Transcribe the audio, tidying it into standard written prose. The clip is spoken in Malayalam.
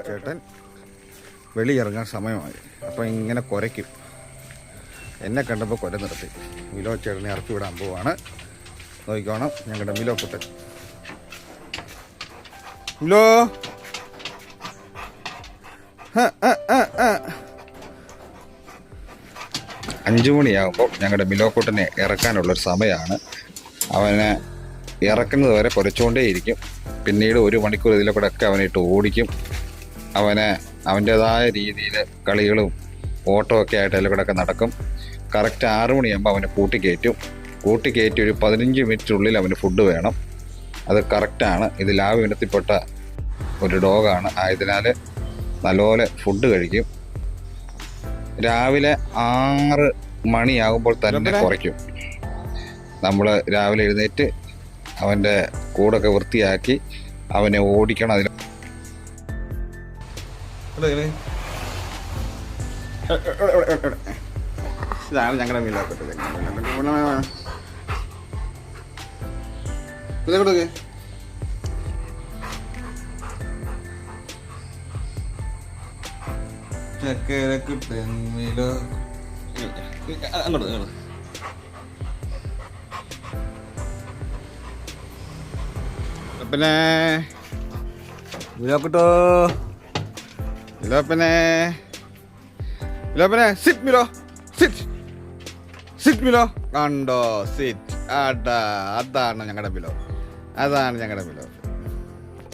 ചേട്ടൻ വെളിയിറങ്ങാൻ സമയമായി. അപ്പം ഇങ്ങനെ കുരയ്ക്കും. എന്നെ കണ്ടപ്പോൾ കുര നിർത്തി. മിലോ ചേട്ടനെ ഇറക്കി വിടാൻ പോവാണ്. നോക്കിക്കോണം ഞങ്ങളുടെ മിലോ കുട്ടൻ. മിലോ 5 മണിയാകുമ്പോൾ ഞങ്ങളുടെ മിലോക്കുട്ടനെ ഇറക്കാനുള്ളൊരു സമയമാണ്. അവനെ ഇറക്കുന്നത് വരെ കുരച്ചുകൊണ്ടേയിരിക്കും. പിന്നീട് 1 മണിക്കൂർ ഇതിലെ കൂടെ ഒക്കെ അവനെ ഇട്ട് ഓടിക്കും. അവൻ്റേതായ രീതിയിൽ കളികളും ഓട്ടമൊക്കെ ആയിട്ട് അതിലെ കൂടെ ഒക്കെ നടക്കും. കറക്റ്റ് 6 മണിയാകുമ്പോൾ അവനെ കൂട്ടിക്കയറ്റി ഒരു 15 മിനിറ്റിനുള്ളിൽ അവന് ഫുഡ് വേണം. അത് കറക്റ്റാണ്. ഇത് ലാബ് ഇനത്തിൽപ്പെട്ട ഒരു ഡോഗാണ്. ആയതിനാൽ നല്ലപോലെ ഫുഡ് കഴിക്കും. രാവിലെ 6 മണിയാകുമ്പോൾ തന്നെ കുറയ്ക്കും. നമ്മൾ രാവിലെ എഴുന്നേറ്റ് അവൻ്റെ കൂടൊക്കെ വൃത്തിയാക്കി അവനെ ഓടിക്കണം. അതിന് ഇതാണ് ഞങ്ങളുടെ മീലാക്കട്ടത്. ചക്കരക്ക് പെൺമിലോ അങ്ങോട്ട് പിന്നെ മിലോക്കുട്ടോ മിലോപ്പനെ സിറ്റ് മിലോ സിറ്റ് മിലോ കണ്ടോ സിറ്റ്. അതാണ് ഞങ്ങളുടെ മിലോ.